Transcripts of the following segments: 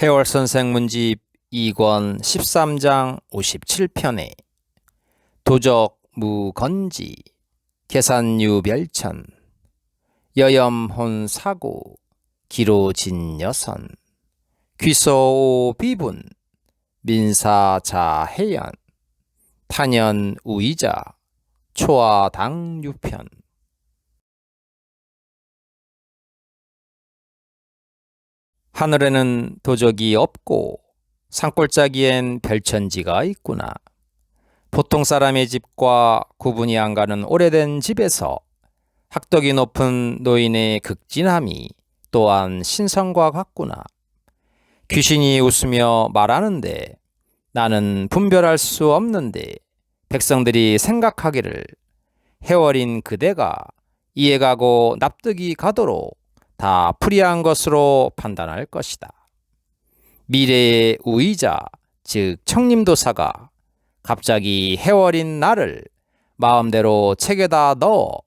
해월 선생 문집 2권 13장 57편에 도적 무건지 계산유별천 여염혼 사고 기로진여선 귀소오 비분 민사자해연 탄연 우이자 초하당유편. 하늘에는 도적이 없고 산골짜기엔 별천지가 있구나. 보통 사람의 집과 구분이 안 가는 오래된 집에서 학덕이 높은 노인의 극진함이 또한 신성과 같구나. 귀신이 웃으며 말하는데 나는 분별할 수 없는데 백성들이 생각하기를 해월인 그대가 이해가고 납득이 가도록 다 풀이한 것으로 판단할 것이다. 미래의 우의자 즉 청림도사가 갑자기 해월인 나를 마음대로 책에다 넣어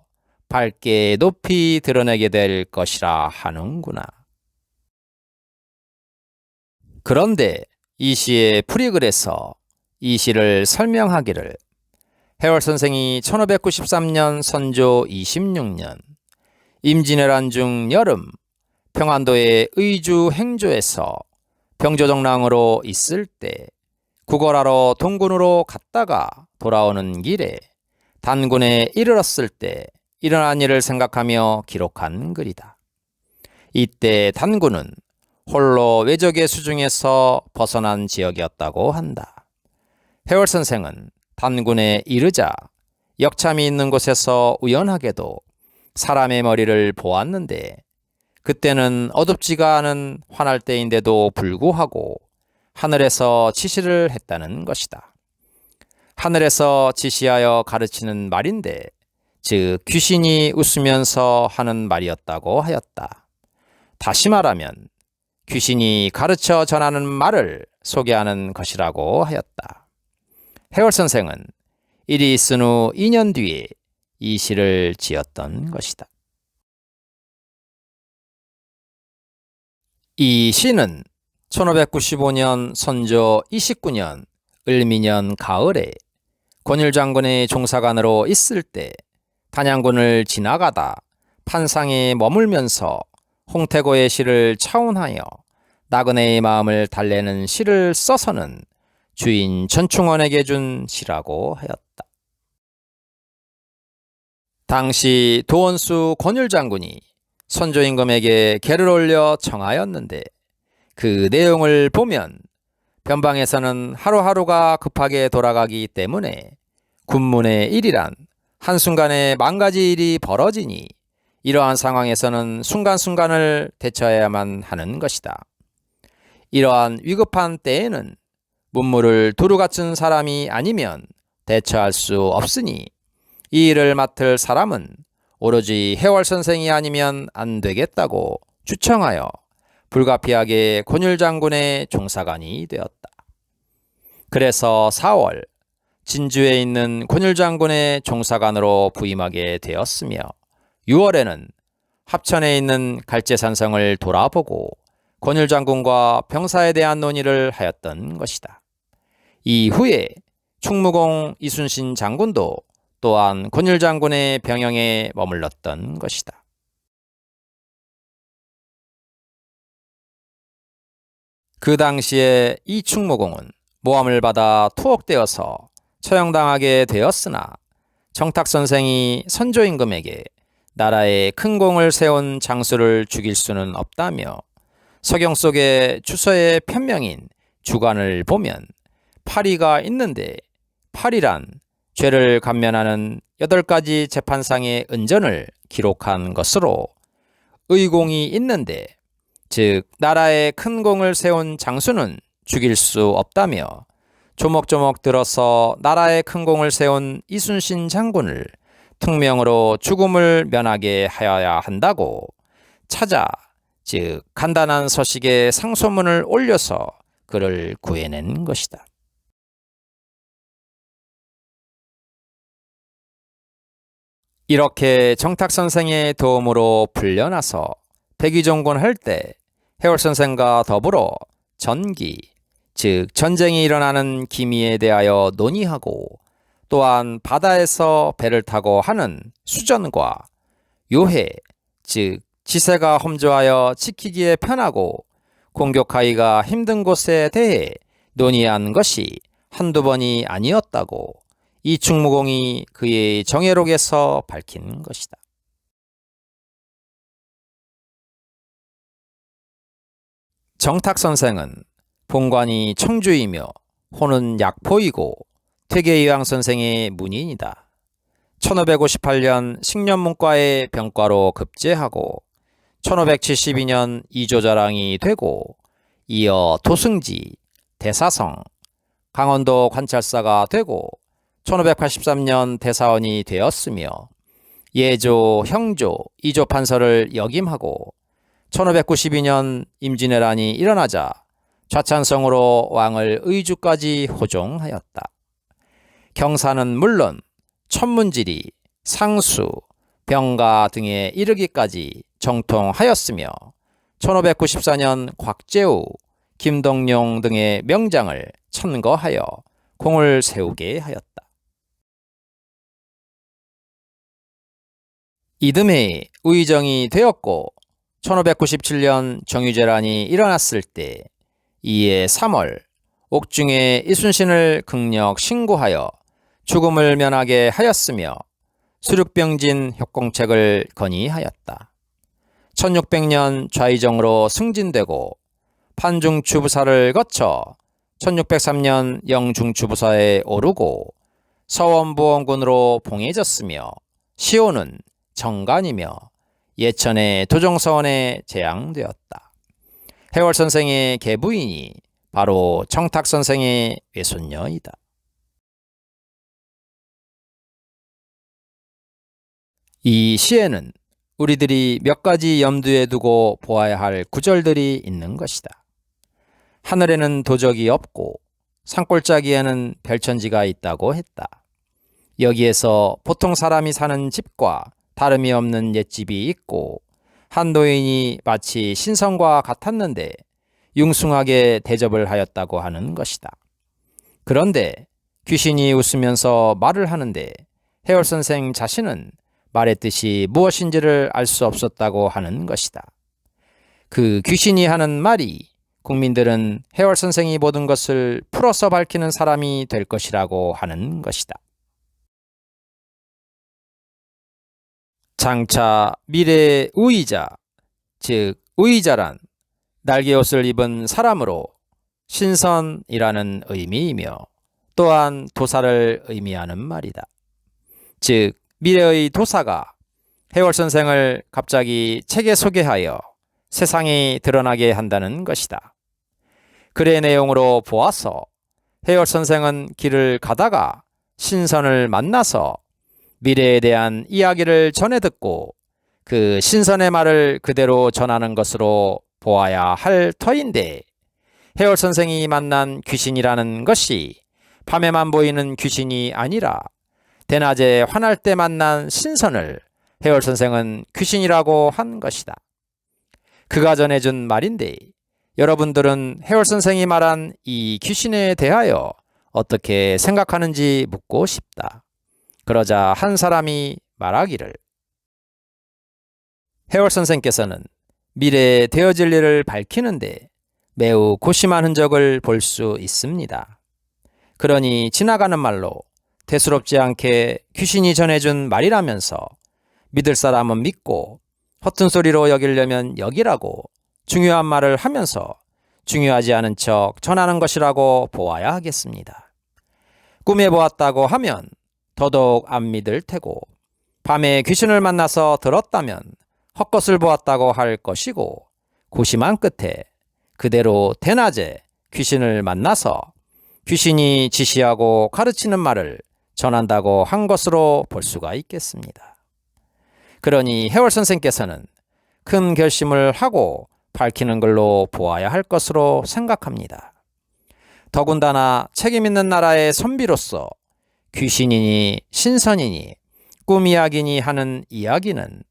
밝게 높이 드러내게 될 것이라 하는구나. 그런데 이 시의 풀이글에서 이 시를 설명하기를 해월 선생이 1593년 선조 26년 임진왜란 중 여름 평안도의 의주 행조에서 병조정랑으로 있을 때 구걸하러 동군으로 갔다가 돌아오는 길에 단군에 이르렀을 때 일어난 일을 생각하며 기록한 글이다. 이때 단군은 홀로 외적의 수중에서 벗어난 지역이었다고 한다. 해월 선생은 단군에 이르자 역참이 있는 곳에서 우연하게도 사람의 머리를 보았는데 그때는 어둡지가 않은 환할 때인데도 불구하고 하늘에서 지시를 했다는 것이다. 하늘에서 지시하여 가르치는 말인데 즉 귀신이 웃으면서 하는 말이었다고 하였다. 다시 말하면 귀신이 가르쳐 전하는 말을 소개하는 것이라고 하였다. 해월 선생은 일이 있은 후 2년 뒤에 이 시를 지었던 것이다. 이 시는 1595년 선조 29년 을미년 가을에 권율장군의 종사관으로 있을 때 단양군을 지나가다 판상에 머물면서 홍태고의 시를 차운하여 나그네의 마음을 달래는 시를 써서는 주인 전충원에게 준 시라고 하였다. 당시 도원수 권율장군이 선조임금에게 계를 올려 청하였는데 그 내용을 보면 변방에서는 하루하루가 급하게 돌아가기 때문에 군문의 일이란 한순간에 만가지 일이 벌어지니 이러한 상황에서는 순간순간을 대처해야만 하는 것이다. 이러한 위급한 때에는 문무를 두루 갖춘 사람이 아니면 대처할 수 없으니 이 일을 맡을 사람은 오로지 해월 선생이 아니면 안 되겠다고 주청하여 불가피하게 권율장군의 종사관이 되었다. 그래서 4월 진주에 있는 권율장군의 종사관으로 부임하게 되었으며 6월에는 합천에 있는 갈제산성을 돌아보고 권율장군과 병사에 대한 논의를 하였던 것이다. 이후에 충무공 이순신 장군도 또한 권율장군의 병영에 머물렀던 것이다. 그 당시에 이 충무공은 모함을 받아 투옥되어서 처형당하게 되었으나 정탁선생이 선조임금에게 나라에 큰 공을 세운 장수를 죽일 수는 없다며 서경 속의 주서의 편명인 주관을 보면 파리가 있는데 파리란 죄를 감면하는 8가지 재판상의 은전을 기록한 것으로 의공이 있는데 즉 나라에 큰 공을 세운 장수는 죽일 수 없다며 조목조목 들어서 나라에 큰 공을 세운 이순신 장군을 특명으로 죽음을 면하게 하여야 한다고 찾아 즉 간단한 서식에 상소문을 올려서 그를 구해낸 것이다. 이렇게 정탁선생의 도움으로 풀려나서 백의종군 할 때 해월 선생과 더불어 전기, 즉 전쟁이 일어나는 기미에 대하여 논의하고, 또한 바다에서 배를 타고 하는 수전과 요해, 즉 지세가 험조하여 지키기에 편하고 공격하기가 힘든 곳에 대해 논의한 것이 한두 번이 아니었다고 이충무공이 그의 정예록에서 밝힌 것이다. 정탁선생은 본관이 청주이며 호는 약포이고 퇴계이황선생의 문인이다. 1558년 식년문과의 병과로 급제하고 1572년 이조자랑이 되고, 이어 도승지, 대사성, 강원도 관찰사가 되고 1583년 대사원이 되었으며, 예조, 형조, 이조 판서를 역임하고 1592년 임진왜란이 일어나자 좌찬성으로 왕을 의주까지 호종하였다. 경사는 물론 천문지리, 상수, 병가 등에 이르기까지 정통하였으며 1594년 곽재우, 김동룡 등의 명장을 천거하여 공을 세우게 하였다. 이듬해 의정이 되었고 1597년 정유재란이 일어났을 때, 이해 3월 옥중에 이순신을 극력 신고하여 죽음을 면하게 하였으며 수륙병진 협공책을 건의하였다. 1600년 좌의정으로 승진되고 판중추부사를 거쳐 1603년 영중추부사에 오르고 서원부원군으로 봉해졌으며 시호는 정간이며 예천의 도종서원에 제양되었다. 해월선생의 계부인이 바로 정탁선생의 외손녀이다. 이 시에는 우리들이 몇 가지 염두에 두고 보아야 할 구절들이 있는 것이다. 하늘에는 도적이 없고 산골짜기에는 별천지가 있다고 했다. 여기에서 보통 사람이 사는 집과 다름이 없는 옛집이 있고, 한 노인이 마치 신성과 같았는데 융숭하게 대접을 하였다고 하는 것이다. 그런데 귀신이 웃으면서 말을 하는데 해월선생 자신은 말의 뜻이 무엇인지를 알 수 없었다고 하는 것이다. 그 귀신이 하는 말이 국민들은 해월선생이 모든 것을 풀어서 밝히는 사람이 될 것이라고 하는 것이다. 장차 미래의 우의자, 즉 우의자란 날개옷을 입은 사람으로 신선이라는 의미이며 또한 도사를 의미하는 말이다. 즉 미래의 도사가 해월선생을 갑자기 책에 소개하여 세상에 드러나게 한다는 것이다. 글의 내용으로 보아서 해월선생은 길을 가다가 신선을 만나서 미래에 대한 이야기를 전해 듣고 그 신선의 말을 그대로 전하는 것으로 보아야 할 터인데, 해월선생이 만난 귀신이라는 것이 밤에만 보이는 귀신이 아니라 대낮에 환할 때 만난 신선을 해월선생은 귀신이라고 한 것이다. 그가 전해준 말인데, 여러분들은 해월선생이 말한 이 귀신에 대하여 어떻게 생각하는지 묻고 싶다. 그러자 한 사람이 말하기를, 해월선생께서는 미래에 되어질 일을 밝히는데 매우 고심한 흔적을 볼 수 있습니다. 그러니 지나가는 말로 대수롭지 않게 귀신이 전해준 말이라면서 믿을 사람은 믿고 허튼 소리로 여기려면 여기라고 중요한 말을 하면서 중요하지 않은 척 전하는 것이라고 보아야 하겠습니다. 꿈에 보았다고 하면 더더욱 안 믿을 테고, 밤에 귀신을 만나서 들었다면 헛것을 보았다고 할 것이고, 고심한 끝에 그대로 대낮에 귀신을 만나서 귀신이 지시하고 가르치는 말을 전한다고 한 것으로 볼 수가 있겠습니다. 그러니 해월선생께서는 큰 결심을 하고 밝히는 걸로 보아야 할 것으로 생각합니다. 더군다나 책임 있는 나라의 선비로서 귀신이니 신선이니 꿈 이야기니 하는 이야기는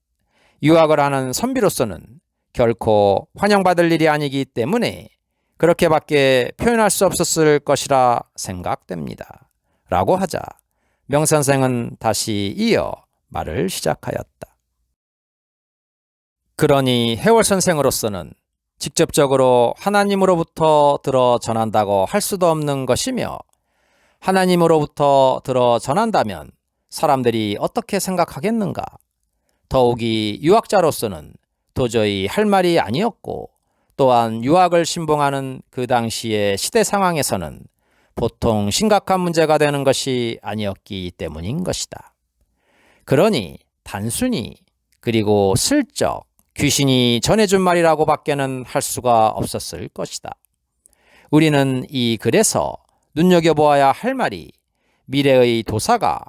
유학을 하는 선비로서는 결코 환영받을 일이 아니기 때문에 그렇게밖에 표현할 수 없었을 것이라 생각됩니다. 라고 하자 명선생은 다시 이어 말을 시작하였다. 그러니 해월 선생으로서는 직접적으로 하나님으로부터 들어 전한다고 할 수도 없는 것이며, 하나님으로부터 들어 전한다면 사람들이 어떻게 생각하겠는가? 더욱이 유학자로서는 도저히 할 말이 아니었고, 또한 유학을 신봉하는 그 당시의 시대 상황에서는 보통 심각한 문제가 되는 것이 아니었기 때문인 것이다. 그러니 단순히 그리고 슬쩍 귀신이 전해준 말이라고 밖에는 할 수가 없었을 것이다. 우리는 이 글에서 눈여겨보아야 할 말이, 미래의 도사가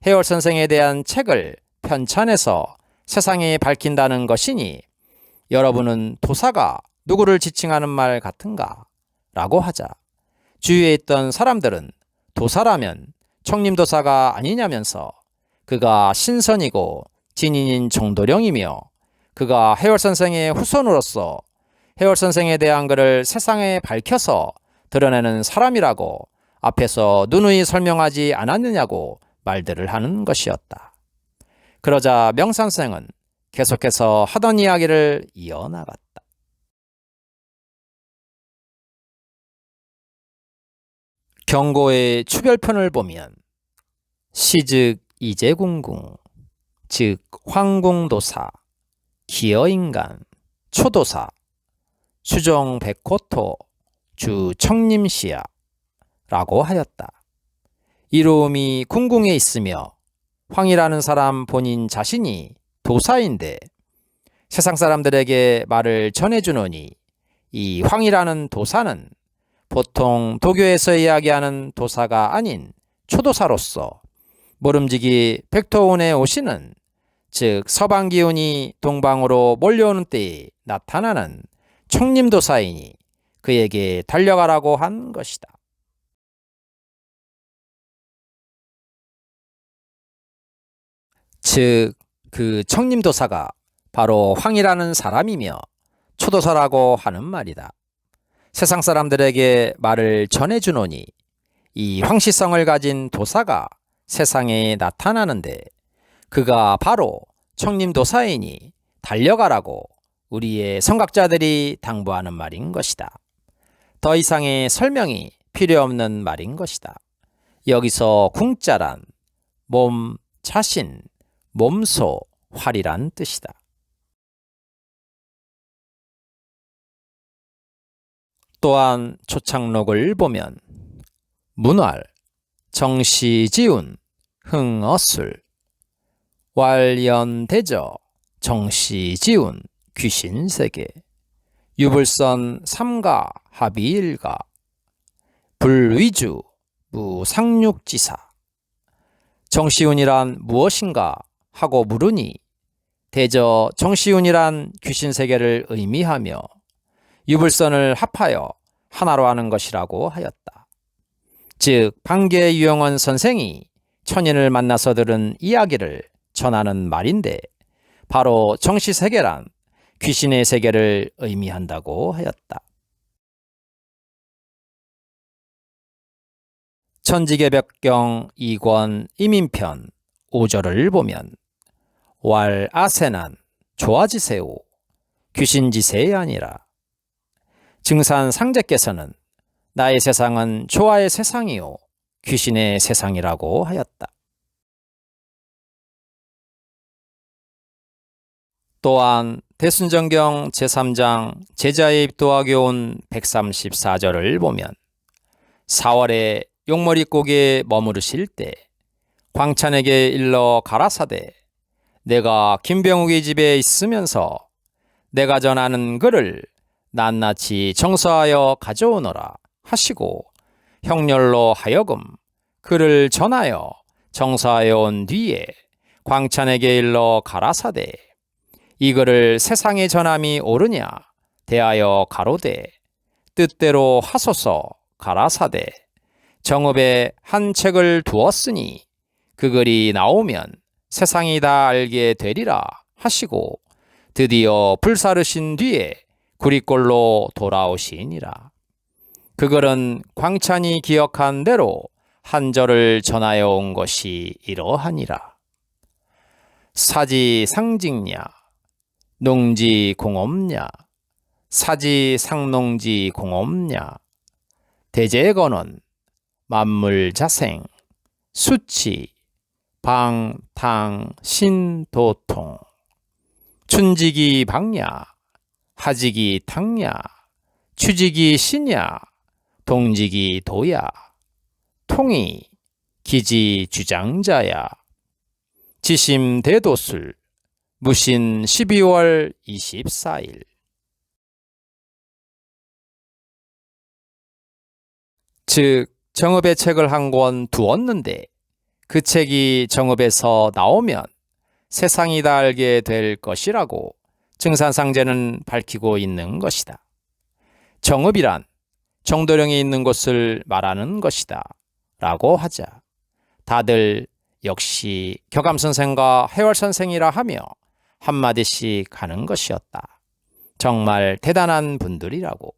해월 선생에 대한 책을 편찬해서 세상에 밝힌다는 것이니, 여러분은 도사가 누구를 지칭하는 말 같은가? 라고 하자 주위에 있던 사람들은 도사라면 청림도사가 아니냐면서, 그가 신선이고 진인인 정도령이며 그가 해월 선생의 후손으로서 해월 선생에 대한 글을 세상에 밝혀서 드러내는 사람이라고 앞에서 누누이 설명하지 않았느냐고 말들을 하는 것이었다. 그러자 명선생은 계속해서 하던 이야기를 이어나갔다. 경고의 추별편을 보면 시즉 이제궁궁, 즉 황궁도사, 기어인간, 초도사, 수종백호토, 주청림시야 라고 하였다. 이로움이 궁궁에 있으며 황이라는 사람 본인 자신이 도사인데 세상 사람들에게 말을 전해주노니, 이 황이라는 도사는 보통 도교에서 이야기하는 도사가 아닌 초도사로서 모름지기 백토운에 오시는, 즉 서방 기운이 동방으로 몰려오는 때에 나타나는 청림도사이니 그에게 달려가라고 한 것이다. 즉 그 청림도사가 바로 황이라는 사람이며 초도사라고 하는 말이다. 세상 사람들에게 말을 전해주노니 이 황시성을 가진 도사가 세상에 나타나는데 그가 바로 청림도사이니 달려가라고 우리의 성각자들이 당부하는 말인 것이다. 더 이상의 설명이 필요 없는 말인 것이다. 여기서 궁자란 몸, 자신, 몸소, 활이란 뜻이다. 또한 초창록을 보면 문활, 정시지운, 흥어술, 왈연대저, 정시지운, 귀신세계, 유불선 삼가 합의일가, 불위주, 무상육지사. 정시운이란 무엇인가 하고 물으니 대저 정시운이란 귀신세계를 의미하며 유불선을 합하여 하나로 하는 것이라고 하였다. 즉 방계유영원 선생이 천인을 만나서 들은 이야기를 전하는 말인데 바로 정시세계란 귀신의 세계를 의미한다고 하였다. 천지개벽경 2권 이민편 5절을 보면 왈아세난 좋아지세오 귀신지세이 아니라, 증산 상제께서는 나의 세상은 조화의 세상이요 귀신의 세상이라고 하였다. 또한 대순정경 제3장 제자의 입도하교훈 134절을 보면 4월에 용머리 고개에 머무르실 때 광찬에게 일러 가라사대 내가 김병욱의 집에 있으면서 내가 전하는 글을 낱낱이 정서하여 가져오너라 하시고 형렬로 하여금 글을 전하여 정서하여 온 뒤에 광찬에게 일러 가라사대 이 글을 세상에 전함이 옳으냐 대하여 가로되 뜻대로 하소서 가라사대 정읍에 한 책을 두었으니 그 글이 나오면 세상이 다 알게 되리라 하시고 드디어 불사르신 뒤에 구리꼴로 돌아오시니라. 그 글은 광찬이 기억한 대로 한 절을 전하여 온 것이 이러하니라. 사지상직냐, 농지공업냐, 사지상농지공업냐, 대제건원, 만물자생, 수치, 방탕신도통, 춘지기 방야, 하지기 탕야, 추지기 신야, 동지기 도야, 통이 기지 주장자야, 지심 대도술, 무신 12월 24일. 즉 정읍의 책을 한 권 두었는데 그 책이 정읍에서 나오면 세상이 다 알게 될 것이라고 증산상제는 밝히고 있는 것이다. 정읍이란 정도령이 있는 곳을 말하는 것이다 라고 하자 다들 역시 교감선생과 해월선생이라 하며 한마디씩 하는 것이었다. 정말 대단한 분들이라고.